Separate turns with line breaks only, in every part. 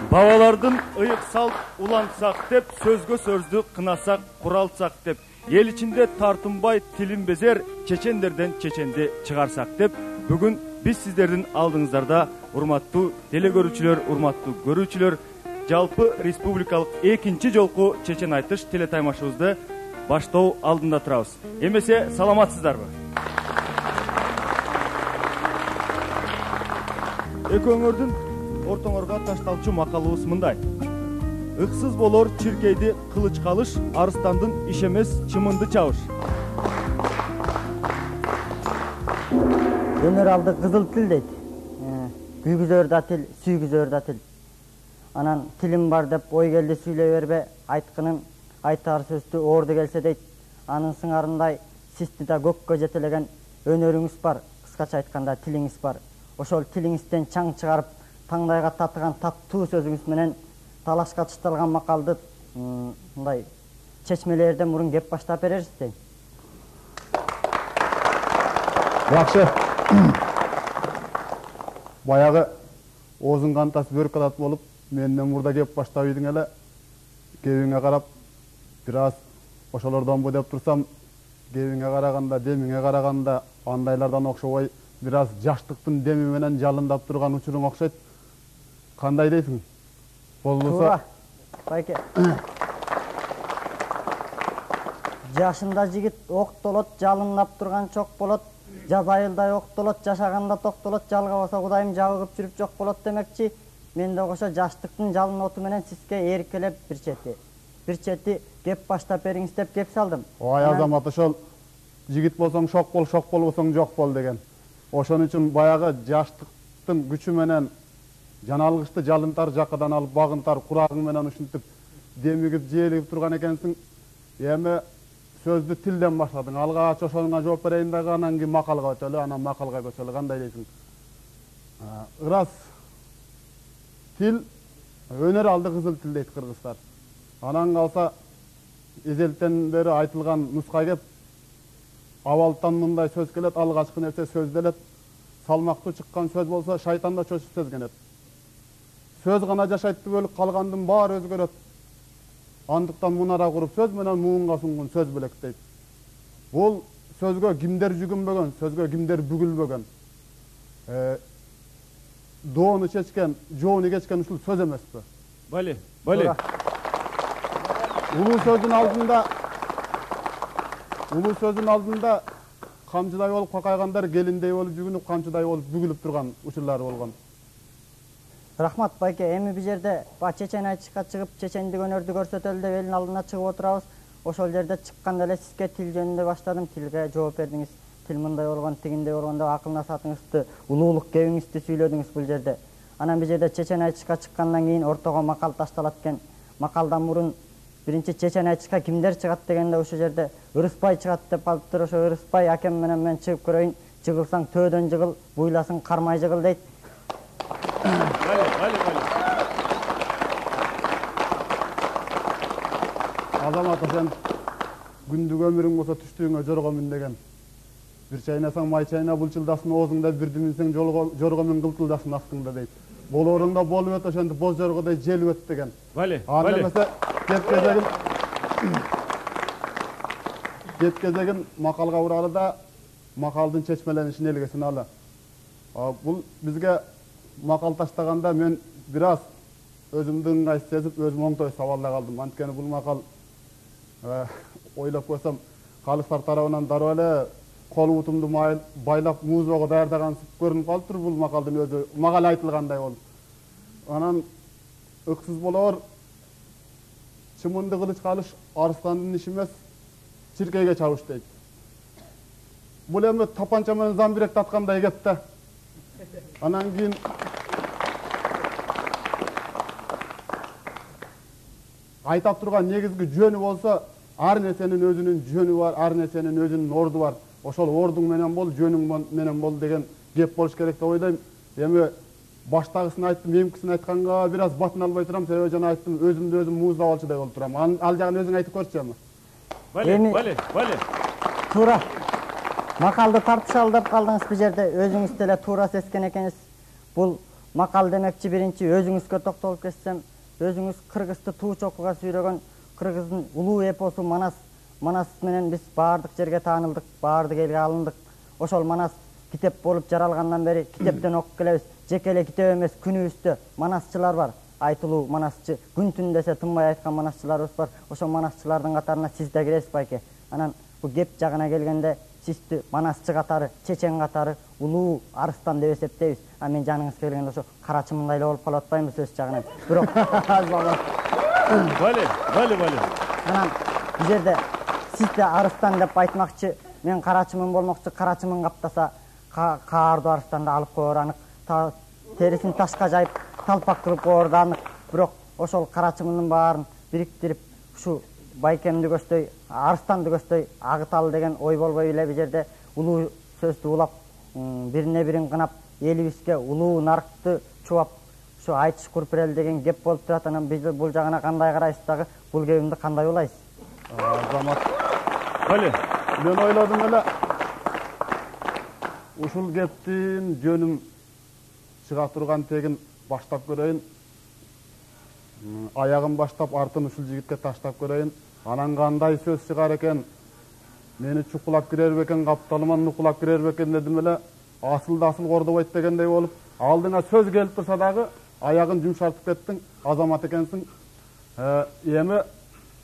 Бабалардын ыйык салт улансак деп, сөзгө сөздү кынасак куралсак деп, эл ичинде тартынбай тилин безер, чечендерден чеченди чыгарсак деп, бүгүн биз сиздердин алдыңыздарда урматтуу телекөрүүчүлөр, урматтуу көрүүчүлөр, жалпы республикалык экинчи жолку чечен айтыш телетаймашыбызды баштоо алдында турабыз. Эмесе саламатсыздарбы? Экөөңөрдүн ортоңорго ташталчу макалыбыз мындай. Ыксыз болор чиркейди кылыч калыш, арыстандын иш эмес чымынды чабыш.
Өнөр алды кызыл тил дейт. Күйгүзөр да тил, сүйгүзөр да тил. Анан тилим бар деп ой келди сүйлөй бербе, айткынын айтар сөздү оорду келсе дейт. Анын сыңарындай сизди да көккө жетелеген өнөрүңүз бар, кыскача айтканда тилиңиз бар. Ошол тилиңизден чаң чыгарып, таңдайга татыган таттуу сөзүңүз менен талашка чышталган макалды мындай чечмелерден мурун кеп баштап берерсиз дейм.
Жакшы. Баягы оозун кантасы бөркалат болуп, менден мурда кеп баштап ийдиң эле. Кебиңе карап, бир аз ошолордон бу деп турсам, кебиңе караганда, демиңе караганда андайлардан окшобой, бир аз жаштыктын деми менен жалындап турган учуруң окшойт. Кандай дейсиң? Болбосо
байке. Жашында жигит октолот, жалындап турган чок болот. Жаз айылдай октолот, жашаганда токтолот, жалгабаса Кудайым жабыгып жүрүп жок болот демекчи. Менде ошо жаштыктын жалын оту менен сизге эркелеп бир чети кеп баштап бериңиз деп кеп салдым.
Ой азамат, ошол жигит болсоң шок болбосоң жок бол деген. Ошон үчүн баягы жаштыктын күчү менен жаналгычты жалынтар жакадан алып багынтар курагың менен ушинтип демигип жээлигип турган экенсиң. Эми сөздү тилден башладың. Алгач ошоңа жооп берейин дагы, анан кийин макалга өтөлү, анан макалга көчөлү. Кандай дейсиң? Ырас тил өнөр алды кызыл тил дейт кыргыздар. Анан калса эзелтен бери айтылган нуска кеп, абалттан мындай сөз келет, алгачкы нерсе сөзделет. Салмактуу чыккан сөз болсо шайтан да чочуп сезгенет. Сөз гана жашайт түбөлүк, калгандын баары өзгөрөт. Андыктан мунара куруп сөз менен муунга сунгун сөз белек дейт. Бул сөзгө кимдер жүгүнбөгөн, сөзгө кимдер бүгүлбөгөн. Доону чечкен, жоону кечкен ушул сөз эмеспи?
Бали.
Улуу сөздүн алдында камчыдай болуп какайгандар келиндей болуп жүгүнүп, камчыдай болуп бүгүлүп турган учурлар болгон.
Рахмат байке, эми бул жерде чечен айтышка чыгып, чечендик өнөрдү көрсөтөлү деп элдин алдына чыгып отурабыз. Ошол жерде чыкканда эле сизге тил жөнүндө баштадым, тилге жооп бердиңиз. Тил мындай болгон, тигиндей болгон деп акыл насаатыңызды, улуулук кебиңизди сүйлөдүңүз бул жерде. Анан бул жерде чечен айтышка чыккандан кийин ортого макал ташталат экен. Макалдан мурун биринчи чечен айтышка кимдер чыгат дегенде ошол жерде Ырыспай чыгат деп калыптыр. Ошо Ырыспай акем менен мен чыгып көрөйүн. Жыгылсаң төөдөн жыгыл, буйласың кармай жыгыл дейт.
Азамат, сен күндүк өмүрүң болсо түштүгүңө жорго мин деген. Бир чайнасаң май чайна булчулдасын, оозуңда бирди минсең жорго мин кылтылдасын астыңда дейт. Болоруңда болуп өт, ошентип боз жоргодой желип өт деген. Анда эмесе кеп кезегин макалга уралы да макалдын чечмеленишин элге сыналы. Бул бизге макал таштаганда мен бир аз өзүмдү ыңгайсыз сезип, өзүм оңтой сабалда калдым. Анткени бул макал ойлоп көрсөм, калыстар тарабынан дароо эле кол бутумду байлап муузоого даярдагансып көрүнүп калыптыр бул макалдын өзү, мага эле айтылгандай болуп. Анан ыксыз болор чымынды кылыч калыш, арыстандын иши эмес чиркейге чабыш дейт. Бул эми тапанча менен замбирек таткандай кеп да. Анан кийин айтап турган негизги жөнү болсо, ар нерсенин өзүнүн жөнү бар, ар нерсенин өзүнүн орду бар. Ошол ордуң менен бол, жөнүң менен бол деген кеп болуш керек деп ойлойм. Эми баштагысын айттым, эмкисин айтканга бир аз батын албай турам, себеби жана айттым, өзүмдү өзүм мууздап алчудай болуп турам. Ал жагын өзүң айтып көрчү эми.
Бале.
Туура. Макалды тартышалы деп калдыңыз бул жерде. Өзүңүз деле туура сескен экенсиз. Бул макал демекчи биринчи өзүңүзгө токтолуп кетсем, өзүңүз кыргызды туу чокуга сүйрөгөн кыргыздын улуу эпосу Манас. Манас менен биз баардык жерге таанылдык, баардык элге алындык. Ошол Манас китеп болуп жаралгандан бери китептен окуп келебиз. Жеке эле китеп эмес, күнүбүздө манасчылар бар. Айтылуу манасчы, күн түн десе тынбай айткан манасчыларыбыз бар. Ошол манасчылардын катарына сиз да киресиз байке. Анан бул кеп жагына келгенде сизди манасчы катары, чечен катары улуу арыстан деп эсептейбиз. А мен жаныңыз келгенде ошо карачымындай эле болуп калып атпаймынбы сөз жагынан. Бирок
Бале.
Анан бул жерде сизди арыстан деп айтмакчы, мен карачымын болмокчу, карачымын каптаса каардуу арыстанды алып коер анык. Терисин ташка жайып, талпак кылып коер анык. Бирок ошол карачымынын баарын бириктирип, ушу байкемди көздөй, арыстанды көздөй агыталы деген ой болбой эле бул жерде улуу сөздү улап, бирине бирин кынап, элибизге улуу нарыкты чубап, ушу айтыш курпирел деген кеп болуп турат. Анан биз бул жагына кандай карайсыз дагы, бул кебимди кандай улайсыз?
Азамат,
Бале.
мен ойлодум эле ушул кептин жөнүм чыга турган тегин баштап көрөйүн. Аягын баштап артын ушул жигитке таштап көрөйүн. Анан кандай сөз чыгар экен, мени чукулап кирер бекен, капталыман нукулап кирер бекен дедим эле. Асылды асыл кордобойт дегендей болуп, алдыңа сөз келип турса дагы аягын жумшартып кеттиң, Азамат экенсиң. Эми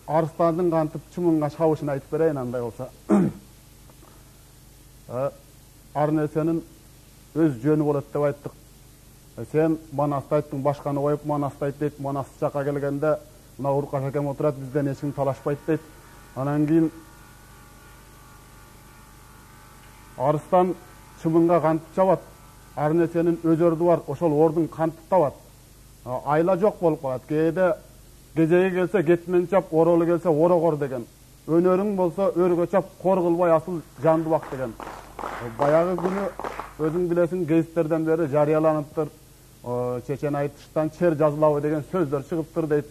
арыстандын кантип чумунга шабышын айтып берейин андай болсо. Ар нерсенин өз жөнү болот деп айттык. Сен Манасты айттың, башканы коюп Манасты айт дейт. Манас жака келгенде мына Уркаш акем отурат, бизден эч ким талашпайт дейт. Анан кийин арыстан чымынга кантип чабат? Ар нерсенин өз орду бар, ошол ордун кантип табат? Айла жок болуп калат. Кээде кезеги келсе кетмен чап, оролу келсе орогор деген. Өнөрүң болсо өргө чап, кор кылбай асыл жанды бак деген. Баягы күнү өзүң билесиң, гезиттерден бери жарыяланыптыр. Чечен айтыштан чер жазылабы деген сөздөр чыгыптыр дейт.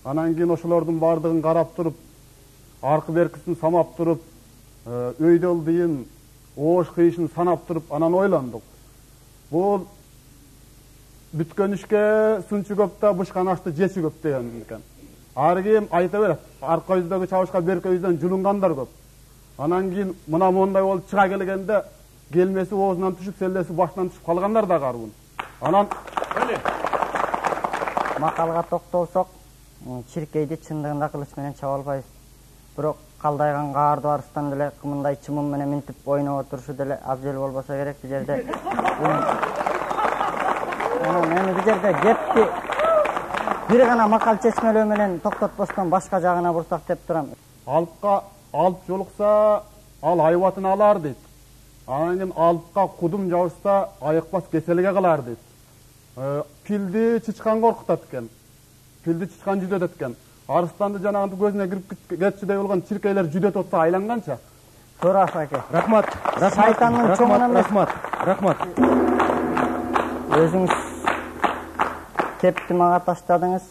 Анан кийин ошолордун баардыгын карап туруп, аркы беркисин самап туруп, өйдөл дийин, оош кыйышын санап туруп, анан ойлондук. Бул бүткөн ишке сынчы көп да бышкан ашты жечи көп деген экен. Ар ким айта берет, арка yüздөгү чабышка берки yüздөн жулунгандар көп. Анан кийин мына мондай болуп чыга келгенде келмеси оозунан түшүп, селлеси башынан түшүп калгандар да карбын. Анан
макалга токтолсок, чиркейди чындыгында кылыч менен чаба албайбыз. Бирок калдайган каардуу арыстан деле мындай чымын менен минтип ойноп отурушу деле абзел болбосо керек бул жерде. Эми бул жерде кепти бир гана макал чечмелөө менен токтотпостон башка жагына бурсак деп турам.
Алыпка алып жолукса, ал айбатын алар дейт. Анан кийин алыпка кудум жабышса, айыкпас кеселге калар дейт. Пилди чычкан коркутат экен. Пилди чычкан жүдөтөт экен. Арыстанды жанагынтип көзүнө кирип кетчидей болгон чиркейлер жүдөтүп атса айланганча.
Туура аке.
Рахмат.
Шайтандын чоңуна эмес.
Рахмат.
Өзүңүз кепти мага таштадыңыз.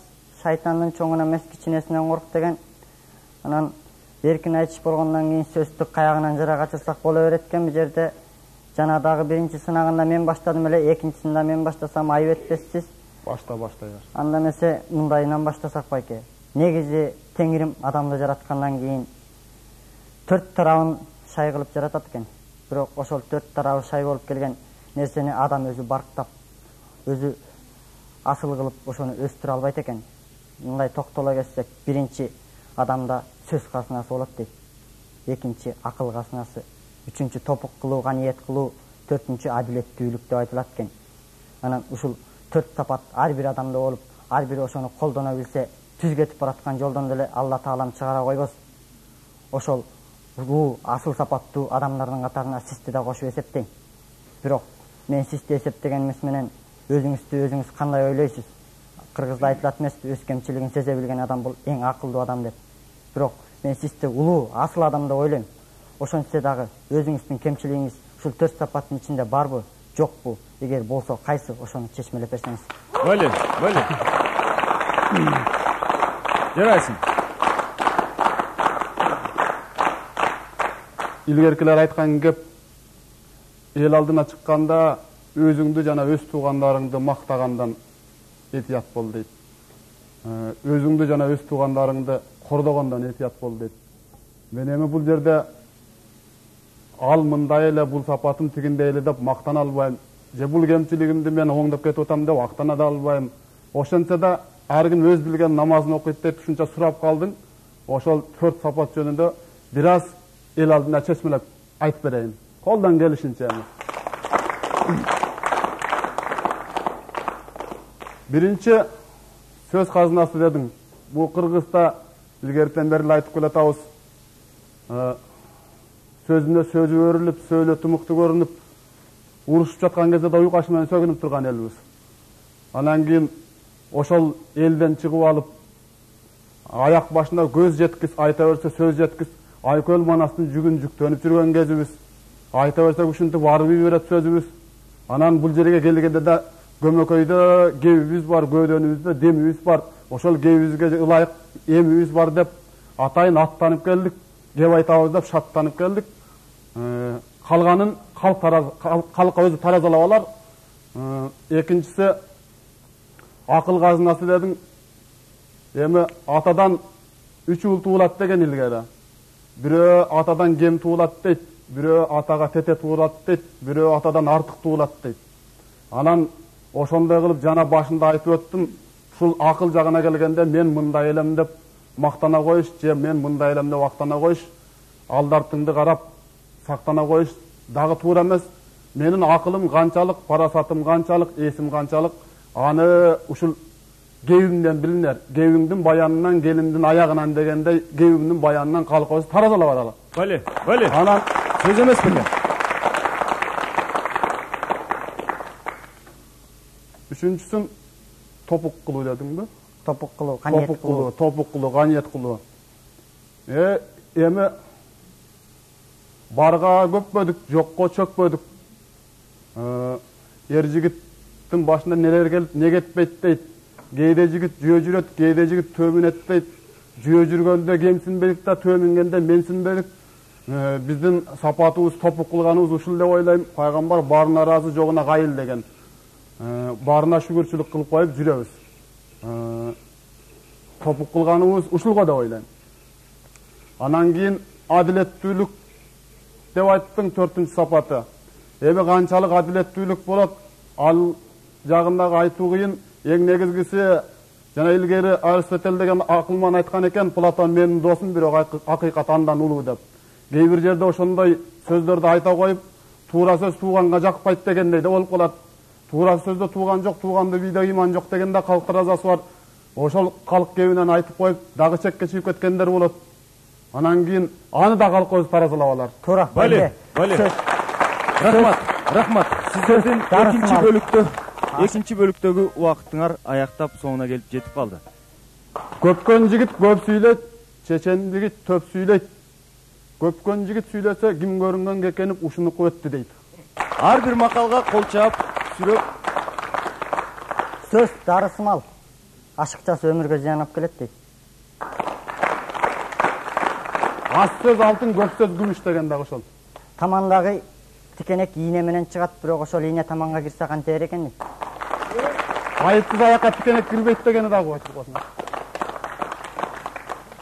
Шайтандын чоңуна эмес, кичинесинен корк деген. Анан эркин айтыш болгондон кийин сөздү каягынан жыра качырсак боло берет экен. Бул жерде жана дагы биринчи сынагында мен баштадым эле, экинчисинде мен баштасам айып этпессиз.
Башта.
Анда эмесе мындайынан баштасак байке. Негизи Теңирим адамды жараткандан кийин 4 тарабын шай кылып жаратат экен. Бирок ошол 4 тарабы шай болуп келген нерсени адам өзү барктап, өзү асыл кылып ошону өстүрө албайт экен. Мындай токтоло кетсек, биринчи адамда сөз казынасы болот дейт. Экинчи акыл казынасы, үчүнчү топук кылууга ниет кылуу, төртүнчү адилеттүүлүк деп айтылат экен. Анан ушул 4 сапат ар бир адамда болуп, ар бири ошону колдоно билсе, түз кетип бараткан жолдон деле Алла Таалам чыгара койбос. Ошол бул асыл сапаттуу адамдардын катарына сизди да кошуп эсептейм. Бирок мен сизди эсептеген эмес менен өзүңүз кандай ойлойсуз? Кыргызда айтылат эмеспи, өз кемчилигин сезе билген адам бул эң акылдуу адам деп. Бирок мен сизди улуу асыл адам деп ойлойм. Ошентсе дагы өзүңүздүн кемчилигиңиз ушул 4 сапаттын ичинде барбы? жокпу? Эгер болсо кайсы, ошону чечмелеп берсеңиз.
Бөлі. Жарайсың.
Илгеркилер айткан кеп, эл алдына чыкканда өзүңдү жана өз туугандарыңды мактагандан этият бол дейт. Өзүңдү жана өз туугандарыңды кордогондон этият бол дейт. Мен эми бул жерде ал мындай эле, бул сапатым тигиндей эле деп мактана албайм. Же бул кемчилигимди мен оңдоп кетип атам деп актана да албайм. Ошентсе да ар ким өз билген намазын окуйт деп ушунча сурап калдың. Ошол 4 сапат жөнүндө бир аз эл алдына чечмелеп айтып берейин. Колдон келишинче. Биринчи сөз казынасы дедиң. Бул Кыргызда илгертен бери айтып келатабыз. Сөзүнө сөзү өрүлүп, сөйлөтү мыкты көрүнүп, урушуп жаткан кезде да уйкаш менен сөгүнүп турган элбиз. Анан кийин ошол элден чыгып алып, аяк башына көз жеткис, айта берсе сөз жеткис, Айкөл манастын жүгүн жүктөнүп жүргөн кезибиз. Айта берсек ушинтип барып берет сөзүбүз. Анан бул жерге келгенде да көмөкөйдө кебибиз бар, көөдөнүбүздө демибиз бар. Ошол кебибизге ылайык эмибиз бар деп атайын аттанып келдик. Кеп айтабыз деп шаттанып келдик. Калганын калкка өзү таразалап алар. Экинчиси акыл казынасы дедиң. Эми атадан 3 уул туулат деген илгери. Бирөө атадан кем туулат дейт, бирөө атага тете туулат дейт, бирөө атадан артык туулат дейт. Анан ошондой кылып жана башында айтып өттүм, ушул акыл жагына келгенде мен мындай элем деп мактана коюш, же мен мындай элем деп актана коюш, алдартыңды карап сактана коюш дагы туура эмес. Менин акылым канчалык, парасатым канчалык, эсим канчалык, аны ушул кебимден билинер. Кебимдин баянынан, келиндин аягынан дегендей, кебимдин баянынан калкыбыз таразалап алалы.
Бали.
Анан
Сөз эмес беле.
Үчүнчүсүн топук кылуу дедиңби?
Топук кылуу, каниет кылуу.
Топук кылуу, каниет кылуу. Эми барга көппөдүк, жокко чөкпөдүк. Ер жигиттин башына нелер келип, не кетпейт дейт. Кээде жигит жөө жүрөт, кээде жигит төмүнөт дейт. Жөө жүргөндө кемсинбедик да, төмүнгөндө менсинбедик. Биздин сапатыбыз, топук кылганыбыз ушул деп ойлойм. Пайгамбар барына ыраазы, жогуна кайыл деген. Барына шүгүрчүлүк кылып коюп жүрөбүз. Топук кылганыбыз ушулго деп ойлойм. Анан кийин адилеттүүлүк деп айттың 4-нчү сапаты. Эми канчалык адилеттүүлүк болот, ал жагындагы айтуу кыйын. Эң негизгиси жана илгери Аристотель деген акылман айткан экен, Платон менин досум, бирок акыйкат андан улуу деп. Кээ бир жерде ошондой сөздөрдү айта коюп, туура сөз тууганга жакпайт дегендей да болуп калат. Туура сөздө тууган жок, тууганды бийде ыйман жок дегенде калк таразасы бар. Ошол калк кебинен айтып коюп, дагы чекке чыгып кеткендер болот. Анан кийин аны да калк өзү таразалап алар.
Туура.
Бали. Рахмат. Сиздердин экинчи бөлүктөгү убактыңар аяктап соңуна келип жетип калды.
Көпкөн жигит көп сүйлөйт, чечен жигит төп сүйлөйт. Көпкөн жигит сүйлөсө ким көрүнгөн кекенип ушунуку өттү дейт.
Ар бир макалга кол чаап сүрөп.
Сөз дарысымал. Ашыкчасы өмүргө зыян алып келет дейт.
Аз сөз алтын, көп сөз күмүш деген дагы ошол.
Тамандагы тикенек ийне менен чыгат, бирок ошол ийне таманга кирсе канча экен дейт.
Айыпсыз аякка тикенек кирбейт дегени дагы айтып койсун.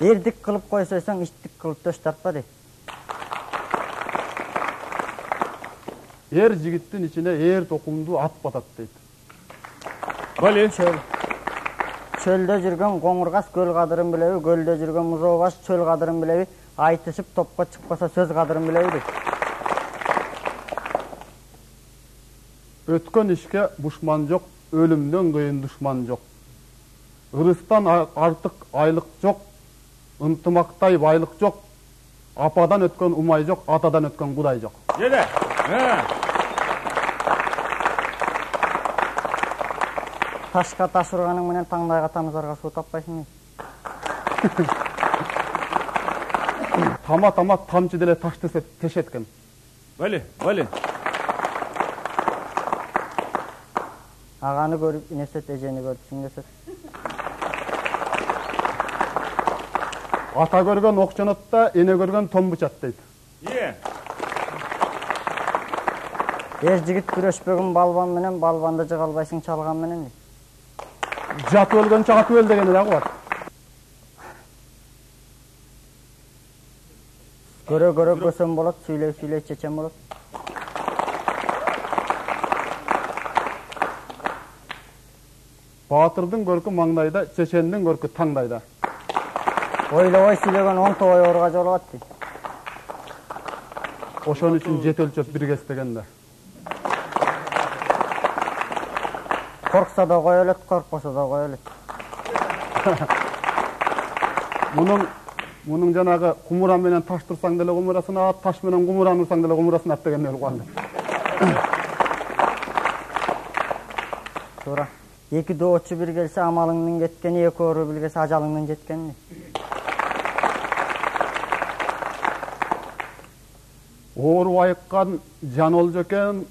Эрдик кылып койсойсоң, иштик кылып төш тартпа дейт.
Эр жигиттин ичине эр токумду ат батат дейт.
Бали.
Чөлдө жүргөн коңургас көл кадырын билеби, көлдө жүргөн музоо баш чөл кадырын билеби, айтышып топко чыкпаса сөз кадырын билеби дейт.
Өткөн ишке бушман жок, өлүмдөн кыйын душман жок. Ырыстан артык айлык жок, ынтымактай байлык жок. Ападан өткөн умай жок, атадан өткөн кудай жок.
Жеде.
Ташка таш урганың менен таңдайга тамызарга суу таппайсың.
Тама тамчы деле таш тешеткен.
Бали.
Аганы көрүп инесет, эжени көрүп сиңдесет.
Ата көргөн ок жанатта, эне көргөн том бычат дейт.
Жигит күрөшпөгөн балбан менен, балбанды жыга албайсың чалган менен.
Жат өлгөнчө ат өл деген дагы бар.
Көрө көсөм болот, сүйлөй чечен болот.
Батырдын көркү маңдайда, чечендин көркү таңдайда.
Ойлобой сүйлөгөн 10 тобой орга жолугат дейт.
Ошон үчүн жет өлчөп бир кестегенде.
Коркса да кой өлөт, коркпосо да кой өлөт.
Мунун жанагы кумура менен таш турсаң деле кумурасына ат, таш менен кумураны урсаң деле кумурасына ат деген өл калды.
Туура. Эки доочу бир келсе амалыңдын кеткени, эки оору бир келсе ажалыңдын жеткени.
Ооруп айыккан жан олжо экен,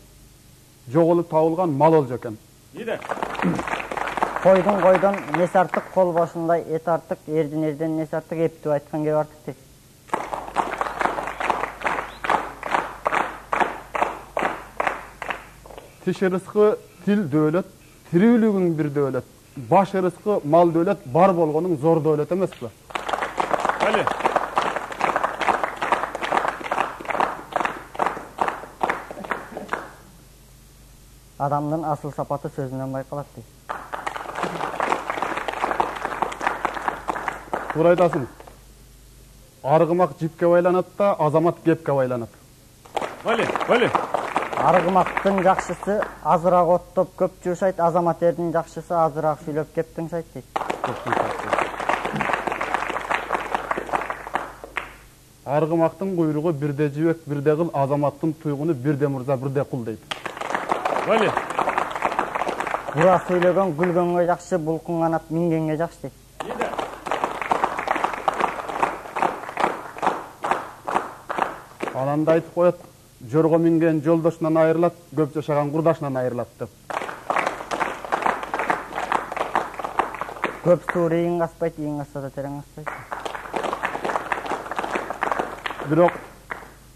жоголуп табылган мал олжо экен.
Койдон несі артық, қол башындай эт артық, ерден несі артық, ептіп айтқан кеп артық дейт.
Тиш ырыскы тил дөөлөт, тирүүлүгүң бир дөөлөт. Баш ырыскы мал дөөлөт, бар болгонуң зор дөөлөт эмеспи?
Бали.
Адамдын асыл сапаты сөзүнөн байкалат дейт.
Туура айтасың. Аргымак жипке байланат да, азамат кепке байланат.
Бали.
Аргымактын жакшысы азыраак оттоп көп жуушайт, азамат эрдин жакшысы азыраак сүйлөп кеп тыңшайт дейт.
Аргымактын куйругу бирде жибек, бирде кыл, азаматтын туйгуну бирде мырза, бирде кул дейт.
Бали.
Бура сүйлөгөн күлгөнгө жакшы, булкунган ат мингенге жакшы дейт.
Ананда айтып коет, жорго минген жолдошунан айрылат, көп жашаган курдашынан айрылат деп.
Көп суу ийин каспайт, ийин касса да терең каспайт.
Бирок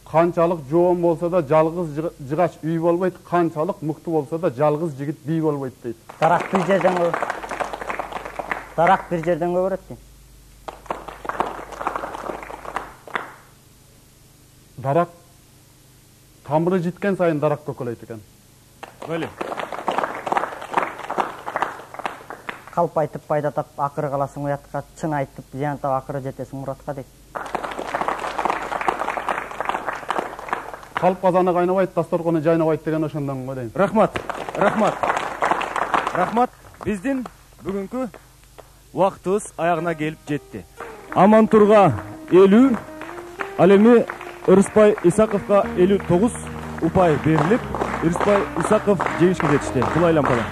канчалык жоон болсо да жалгыз жыгач үй болбойт, канчалык мыкты болсо да жалгыз жигит бий болбойт дейт.
Дарак бир жерден көбөрөт дейт.
Дарак тамыры житкен сайын дарак көкөлөйт экен.
Бали.
Калп айтып пайда тап, акыры каласың уятка, чын айтып зыян тап, акыры жетесиң муратка дейт.
Калп казаны кайнабайт, дасторкону жайнабайт деген ошондон го дейм.
Рахмат. Биздин бүгүнкү убактыбыз аягына келип жетти. Амантурга 50, ал эми Ырыспай Исаковго 59 упай берилип, Ырыспай Исаков жеңишке жетишти. Кулай лампада.